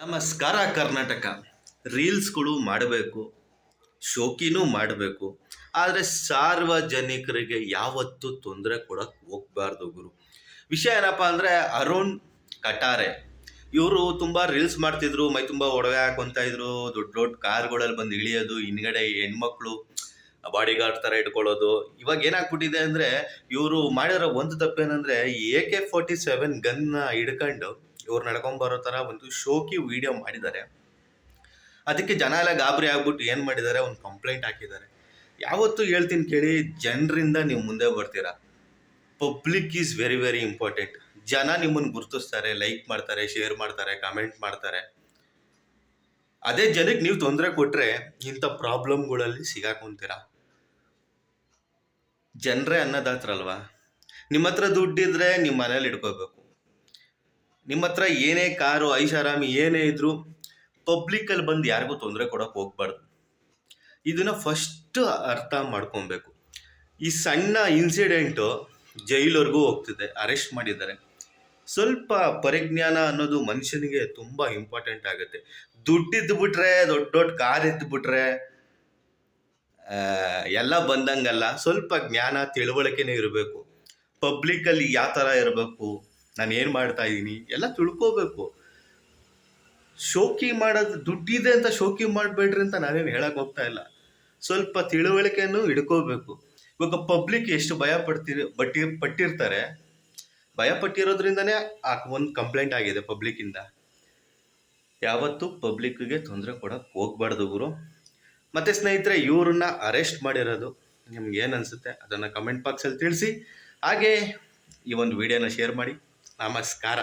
ನಮಸ್ಕಾರ ಕರ್ನಾಟಕ. ರೀಲ್ಸ್ಗಳು ಮಾಡಬೇಕು, ಶೋಕಿನೂ ಮಾಡಬೇಕು, ಆದರೆ ಸಾರ್ವಜನಿಕರಿಗೆ ಯಾವತ್ತೂ ತೊಂದರೆ ಕೊಡಕ್ಕೆ ಹೋಗ್ಬಾರ್ದು ಗುರು. ವಿಷಯ ಏನಪ್ಪ ಅಂದರೆ, ಅರುಣ್ ಕಟಾರೆ ಇವರು ತುಂಬ ರೀಲ್ಸ್ ಮಾಡ್ತಿದ್ರು, ಮೈ ತುಂಬ ಒಡವೆ ಹಾಕೊತಾ ಇದ್ರು, ದೊಡ್ಡ ದೊಡ್ಡ ಕಾರ್ಗಳಲ್ಲಿ ಬಂದು ಇಳಿಯೋದು, ಹಿಂದ್ಗಡೆ ಹೆಣ್ಮಕ್ಳು ಬಾಡಿ ಗಾರ್ಡ್ ಥರ ಇಟ್ಕೊಳ್ಳೋದು. ಇವಾಗ ಏನಾಗ್ಬಿಟ್ಟಿದೆ ಅಂದರೆ, ಇವರು ಮಾಡಿರೋ ಒಂದು ತಪ್ಪೇನೆಂದರೆ, AK-47 ಗನ್ನ ಹಿಡ್ಕೊಂಡು ಇವ್ರು ನಡ್ಕೊಂಬರೋ ಥರ ಒಂದು ಶೋಕಿ ವಿಡಿಯೋ ಮಾಡಿದ್ದಾರೆ. ಅದಕ್ಕೆ ಜನ ಎಲ್ಲ ಗಾಬರಿ ಆಗ್ಬಿಟ್ಟು ಏನು ಮಾಡಿದ್ದಾರೆ, ಒಂದು ಕಂಪ್ಲೇಂಟ್ ಹಾಕಿದ್ದಾರೆ. ಯಾವತ್ತೂ ಹೇಳ್ತೀನಿ ಕೇಳಿ, ಜನರಿಂದ ನೀವು ಮುಂದೆ ಬರ್ತೀರಾ. Public is very very important. ಜನ ನಿಮ್ಮನ್ನು ಗುರುತಿಸ್ತಾರೆ, ಲೈಕ್ ಮಾಡ್ತಾರೆ, ಶೇರ್ ಮಾಡ್ತಾರೆ, ಕಮೆಂಟ್ ಮಾಡ್ತಾರೆ. ಅದೇ ಜನಕ್ಕೆ ನೀವು ತೊಂದರೆ ಕೊಟ್ಟರೆ ಇಂಥ ಪ್ರಾಬ್ಲಮ್ಗಳಲ್ಲಿ ಸಿಗಾಕೊಂತೀರಾ. ಜನರೇ ಅನ್ನದಾತ್ರಲ್ವಾ. ನಿಮ್ಮ ಹತ್ರ ದುಡ್ಡಿದ್ರೆ ನಿಮ್ಮ ಮನೇಲಿ ಇಟ್ಕೋಬೇಕು. ನಿಮ್ಮ ಹತ್ರ ಏನೇ ಕಾರು ಐಷಾರಾಮಿ ಏನೇ ಇದ್ರೂ ಪಬ್ಲಿಕ್ಕಲ್ಲಿ ಬಂದು ಯಾರಿಗೂ ತೊಂದರೆ ಕೊಡೋಕೆ ಹೋಗ್ಬಾರ್ದು. ಇದನ್ನು ಫಸ್ಟ್ ಅರ್ಥ ಮಾಡ್ಕೊಬೇಕು. ಈ ಸಣ್ಣ ಇನ್ಸಿಡೆಂಟು ಜೈಲವರೆಗೂ ಹೋಗ್ತಿದೆ, ಅರೆಸ್ಟ್ ಮಾಡಿದ್ದಾರೆ. ಸ್ವಲ್ಪ ಪರಿಜ್ಞಾನ ಅನ್ನೋದು ಮನುಷ್ಯನಿಗೆ ತುಂಬ ಇಂಪಾರ್ಟೆಂಟ್ ಆಗುತ್ತೆ. ದುಡ್ಡಿದ್ದು ಬಿಟ್ರೆ, ದೊಡ್ಡ ದೊಡ್ಡ ಕಾರ್ ಇದ್ದುಬಿಟ್ರೆ ಎಲ್ಲ ಬಂದಂಗಲ್ಲ. ಸ್ವಲ್ಪ ಜ್ಞಾನ ತಿಳುವಳಿಕೆನೇ ಇರಬೇಕು. ಪಬ್ಲಿಕ್ಕಲ್ಲಿ ಯಾವ ಥರ ಇರಬೇಕು, ನಾನು ಏನು ಮಾಡ್ತಾ ಇದ್ದೀನಿ ಎಲ್ಲ ತಿಳ್ಕೋಬೇಕು. ಶೋಕಿ ಮಾಡೋದು ದುಡ್ಡಿದೆ ಅಂತ ಶೋಕಿ ಮಾಡಬೇಡ್ರಿ ಅಂತ ನಾನೇನು ಹೇಳಕ್ಕೆ ಹೋಗ್ತಾ ಇಲ್ಲ. ಸ್ವಲ್ಪ ತಿಳುವಳಿಕೆಯನ್ನು ಹಿಡ್ಕೋಬೇಕು. ಇವಾಗ ಪಬ್ಲಿಕ್ ಎಷ್ಟು ಪಟ್ಟಿರ್ತಾರೆ. ಭಯ ಪಟ್ಟಿರೋದ್ರಿಂದನೇ ಒಂದು ಕಂಪ್ಲೇಂಟ್ ಆಗಿದೆ ಪಬ್ಲಿಕ್ಕಿಂದ. ಯಾವತ್ತೂ ಪಬ್ಲಿಕ್ಕಿಗೆ ತೊಂದರೆ ಕೊಡೋಕ್ಕೆ ಹೋಗ್ಬಾರ್ದು ಗುರು. ಮತ್ತು ಸ್ನೇಹಿತರೆ, ಇವ್ರನ್ನ ಅರೆಸ್ಟ್ ಮಾಡಿರೋದು ನಿಮ್ಗೆ ಏನು ಅನಿಸುತ್ತೆ ಅದನ್ನು ಕಮೆಂಟ್ ಬಾಕ್ಸಲ್ಲಿ ತಿಳಿಸಿ. ಹಾಗೆ ಈ ಒಂದು ವಿಡಿಯೋನ ಶೇರ್ ಮಾಡಿ. ನಮಸ್ಕಾರ.